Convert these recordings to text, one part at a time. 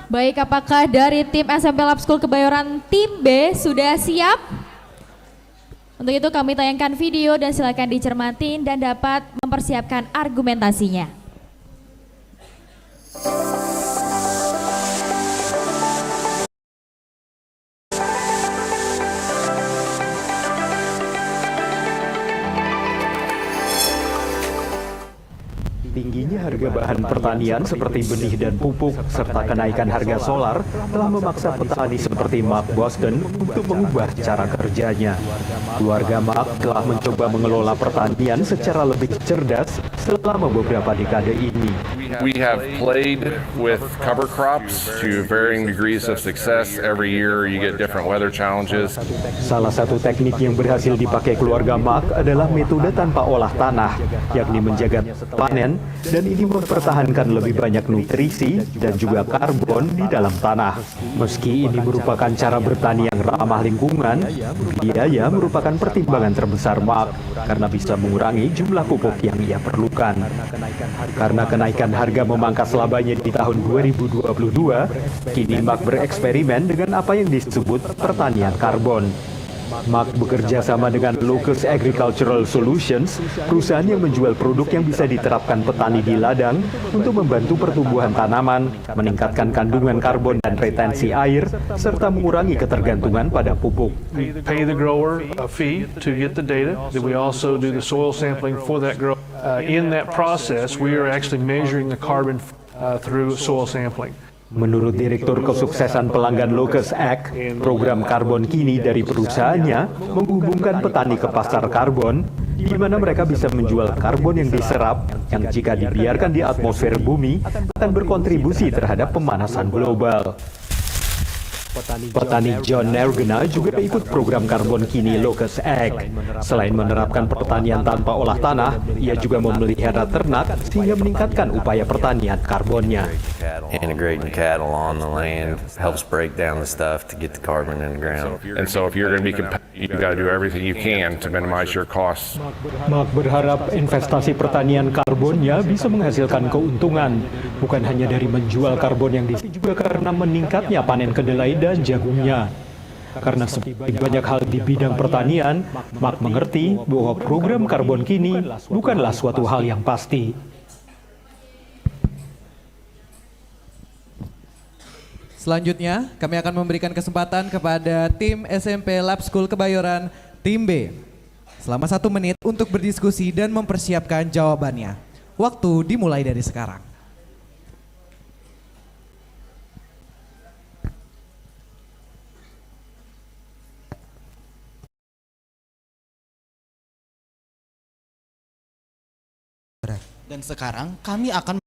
Baik, apakah dari tim SMP Lab School Kebayoran tim B sudah siap? Untuk itu kami tayangkan video dan silakan dicermati dan dapat mempersiapkan argumentasinya. Tingginya harga bahan pertanian seperti benih dan pupuk, serta kenaikan harga solar telah memaksa petani seperti Mark Boston untuk mengubah cara kerjanya. Keluarga Mark telah mencoba mengelola pertanian secara lebih cerdas selama beberapa dekade ini. We have played with cover crops to varying degrees of success. Every year you get different weather challenges. Salah satu teknik yang berhasil dipakai keluarga Mark adalah metode tanpa olah tanah, yakni menjaga panen, dan ini mempertahankan lebih banyak nutrisi dan juga karbon di dalam tanah. Meski ini merupakan cara bertani yang ramah lingkungan, biaya merupakan pertimbangan terbesar Mark karena bisa mengurangi jumlah pupuk yang ia perlukan. Karena kenaikan harga memangkas labanya di tahun 2022, kini Mark bereksperimen dengan apa yang disebut pertanian karbon. Mark bekerja sama dengan Locus Agricultural Solutions, perusahaan yang menjual produk yang bisa diterapkan petani di ladang untuk membantu pertumbuhan tanaman, meningkatkan kandungan karbon dan retensi air, serta mengurangi ketergantungan pada pupuk. We pay the grower a fee to get the data. Then we also do the soil sampling for that grower. In that process, we are actually measuring the carbon through soil sampling. Menurut Direktur Kesuksesan Pelanggan Locus Ag, program karbon kini dari perusahaannya menghubungkan petani ke pasar karbon, di mana mereka bisa menjual karbon yang diserap, yang jika dibiarkan di atmosfer bumi akan berkontribusi terhadap pemanasan global. Petani John Nergena juga ikut program karbon kini Locus Ag. Selain menerapkan pertanian tanpa olah tanah, ia juga memelihara ternak sehingga meningkatkan upaya pertanian karbonnya. Integrating cattle on the land helps break down the stuff to get the carbon in the ground. And so if you're going to be competitive, you got to do everything you can to minimize your costs. Mark berharap investasi pertanian karbonnya bisa menghasilkan keuntungan, bukan hanya dari menjual karbon yang juga karena meningkatnya panen kedelai dan jagungnya. Karena seperti banyak hal di bidang pertanian, Mark mengerti bahwa program karbon kini bukanlah suatu hal yang pasti. Selanjutnya, kami akan memberikan kesempatan kepada tim SMP Lab School Kebayoran tim B. Selama 1 menit untuk berdiskusi dan mempersiapkan jawabannya. Waktu dimulai dari sekarang. Dan sekarang kami akan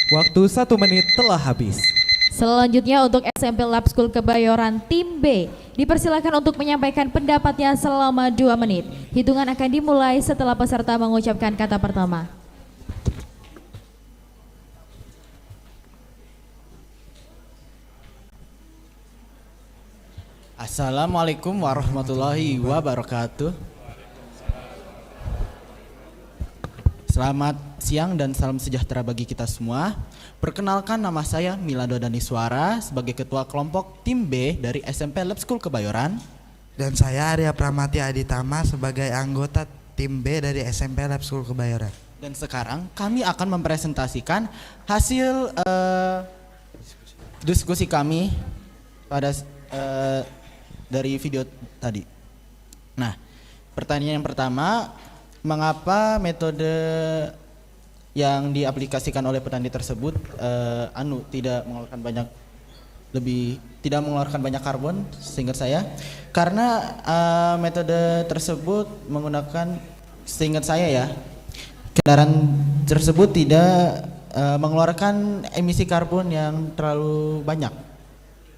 Waktu 1 menit telah habis. Selanjutnya untuk SMP Lab School Kebayoran tim B, dipersilakan untuk menyampaikan pendapatnya selama 2 menit. Hitungan akan dimulai setelah peserta mengucapkan kata pertama. Assalamualaikum warahmatullahi wabarakatuh. Selamat siang dan salam sejahtera bagi kita semua. Perkenalkan, nama saya Milado Daniswara sebagai Ketua Kelompok Tim B dari SMP Lab School Kebayoran. Dan saya Arya Pramati Aditama sebagai anggota Tim B dari SMP Lab School Kebayoran. Dan sekarang kami akan mempresentasikan hasil diskusi kami pada dari video tadi. Nah, pertanyaan yang pertama, mengapa metode yang diaplikasikan oleh petani tersebut tidak mengeluarkan banyak lebih tidak mengeluarkan banyak karbon, seingat saya, karena metode tersebut menggunakan, seingat saya ya, kendaraan tersebut tidak mengeluarkan emisi karbon yang terlalu banyak,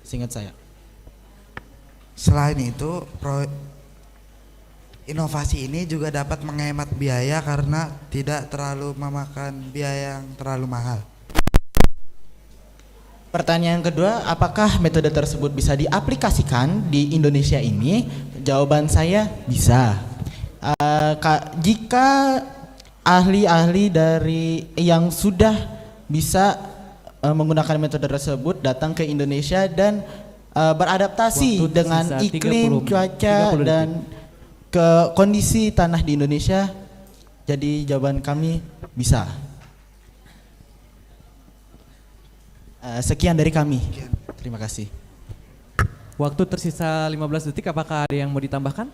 seingat saya. Selain itu, inovasi ini juga dapat menghemat biaya karena tidak terlalu memakan biaya yang terlalu mahal. Pertanyaan kedua, apakah metode tersebut bisa diaplikasikan di Indonesia ini? Jawaban saya bisa. Jika ahli-ahli dari yang sudah bisa menggunakan metode tersebut datang ke Indonesia dan beradaptasi Waktu dengan tersisa iklim, 30 cuaca, detik. dan ke kondisi tanah di Indonesia, jadi jawaban kami bisa. Sekian dari kami. Terima kasih. Waktu tersisa 15 detik, apakah ada yang mau ditambahkan?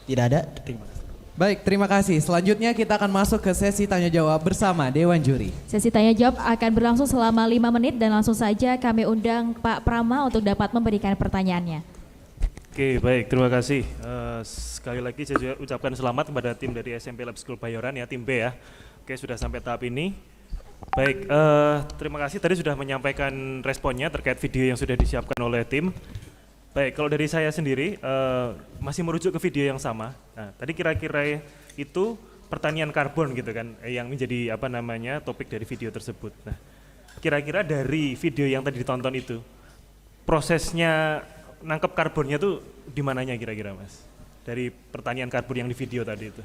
Tidak ada. Terima kasih. Baik, terima kasih. Selanjutnya kita akan masuk ke sesi tanya jawab bersama Dewan Juri. Sesi tanya jawab akan berlangsung selama 5 menit dan langsung saja kami undang Pak Prama untuk dapat memberikan pertanyaannya. Oke, baik, terima kasih. Sekali lagi saya juga ucapkan selamat kepada tim dari SMP Lab School Bayoran ya, tim B ya. Oke, sudah sampai tahap ini. Baik, terima kasih tadi sudah menyampaikan responnya terkait video yang sudah disiapkan oleh tim. Baik, kalau dari saya sendiri masih merujuk ke video yang sama. Nah, tadi kira-kira itu pertanian karbon gitu kan, yang menjadi apa namanya topik dari video tersebut. Nah, kira-kira dari video yang tadi ditonton itu, prosesnya nangkep karbonnya tuh di mananya kira-kira Mas? Dari pertanian karbon yang di video tadi itu.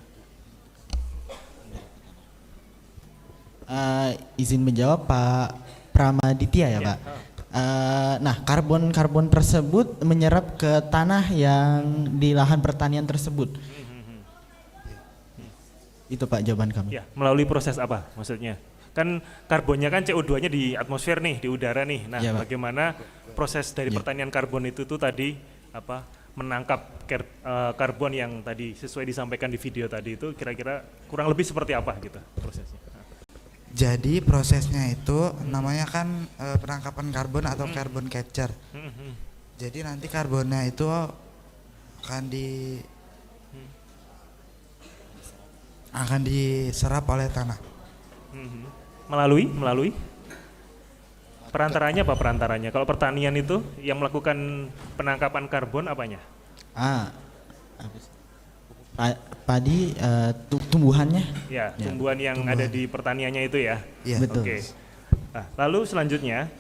Izin menjawab Pak Pramaditya ya Pak. Nah, karbon tersebut menyerap ke tanah yang di lahan pertanian tersebut. Itu Pak jawaban kami. Ya, melalui proses apa maksudnya? Kan karbonnya kan CO2-nya di atmosfer nih, di udara nih. Nah, Ya, Pak. bagaimana proses dari pertanian karbon itu tuh tadi apa menangkap karbon yang tadi sesuai disampaikan di video tadi itu kira-kira kurang lebih seperti apa gitu prosesnya? Jadi prosesnya itu namanya kan penangkapan karbon atau carbon capture. Jadi nanti karbonnya itu akan diserap oleh tanah. Melalui perantaranya apa perantaranya? Kalau pertanian itu yang melakukan penangkapan karbon apanya? Padi tumbuhannya. Ya, tumbuhan yang ada di pertaniannya itu ya. Iya. Betul. Oke. Nah, lalu selanjutnya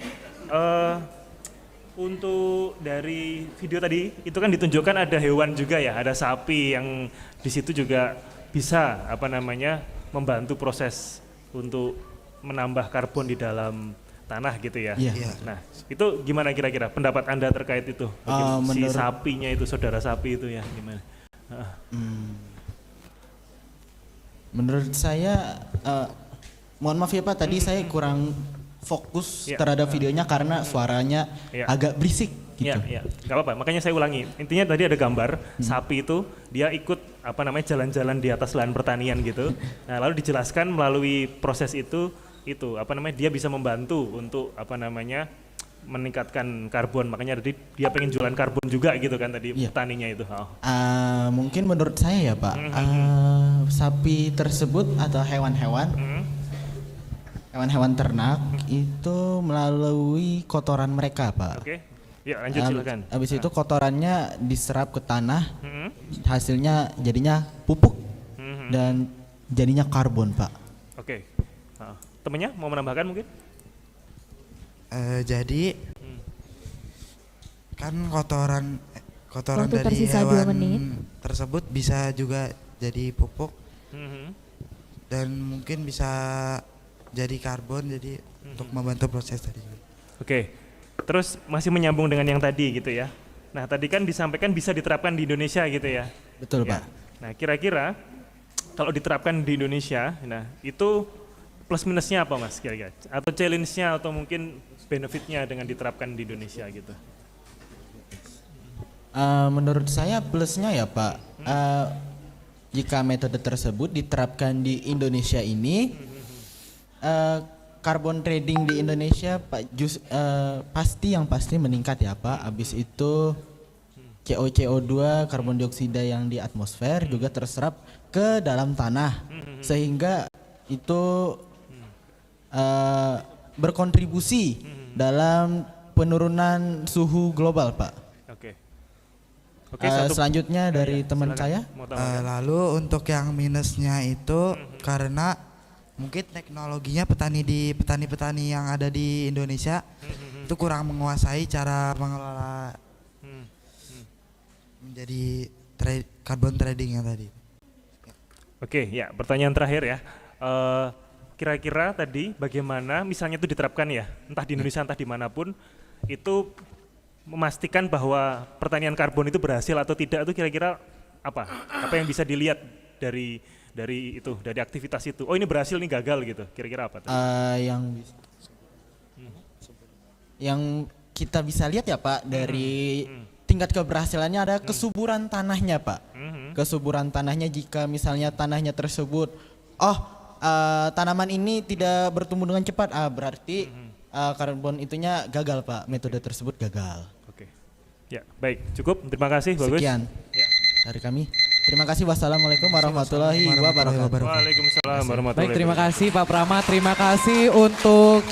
untuk dari video tadi itu kan ditunjukkan ada hewan juga ya, ada sapi yang di situ juga bisa apa namanya membantu proses untuk menambah karbon di dalam tanah gitu ya. Iya. Nah, itu gimana kira-kira pendapat Anda terkait itu? Si sapinya itu, saudara sapi itu ya, gimana? Menurut saya, mohon maaf ya Pak, tadi saya kurang fokus terhadap videonya karena suaranya agak berisik gitu. Iya, nggak apa-apa. Makanya saya ulangi. Intinya tadi ada gambar sapi itu dia ikut apa namanya jalan-jalan di atas lahan pertanian gitu. Nah, lalu dijelaskan melalui proses itu apa namanya dia bisa membantu untuk apa namanya meningkatkan karbon. Makanya tadi dia pengen jualan karbon juga gitu kan tadi petaninya itu. Mungkin menurut saya ya Pak, sapi tersebut atau hewan-hewan ternak itu melalui kotoran mereka Pak. Oke. Ya, lanjut silakan. Habis itu kotorannya diserap ke tanah, hasilnya jadinya pupuk dan jadinya karbon Pak. Oke. Temennya mau menambahkan mungkin? Jadi kan kotoran Waktu dari tersisa 2 hewan menit. tersebut bisa juga jadi pupuk dan mungkin bisa jadi karbon, jadi untuk membantu proses tadi. Oke, terus masih menyambung dengan yang tadi gitu ya. Nah tadi kan disampaikan bisa diterapkan di Indonesia gitu ya. Betul Pak. Nah kira-kira kalau diterapkan di Indonesia, nah itu plus minusnya apa Mas kira-kira? Atau challenge-nya atau mungkin benefit-nya dengan diterapkan di Indonesia gitu? Menurut saya plusnya ya Pak, jika metode tersebut diterapkan di Indonesia ini, carbon trading di Indonesia Pak pasti meningkat ya Pak. Habis itu CO2 karbon dioksida yang di atmosfer juga terserap ke dalam tanah sehingga itu berkontribusi dalam penurunan suhu global Pak. Oke. Selanjutnya dari teman silakan. saya. Mau tambahkan? Lalu untuk yang minusnya itu karena mungkin teknologinya petani-petani yang ada di Indonesia itu kurang menguasai cara mengelola menjadi carbon trading yang tadi. Oke, ya pertanyaan terakhir ya. Kira-kira tadi bagaimana misalnya itu diterapkan ya, entah di Indonesia entah dimanapun, itu memastikan bahwa pertanian karbon itu berhasil atau tidak itu kira-kira apa? Apa yang bisa dilihat dari aktivitas itu? Oh ini berhasil, ini gagal gitu. Kira-kira apa? Yang kita bisa lihat ya Pak dari tingkat keberhasilannya ada kesuburan tanahnya Pak. Kesuburan tanahnya jika misalnya tanahnya tersebut tanaman ini tidak bertumbuh dengan cepat, berarti karbon itunya gagal Pak, metode tersebut gagal. Oke, ya baik, cukup, terima kasih, bagus. Sekian ya. dari kami. Terima kasih, wassalamualaikum warahmatullahi wabarakatuh. Waalaikumsalam warahmatullahi wabarakatuh. Baik, terima kasih Pak Prama, terima kasih untuk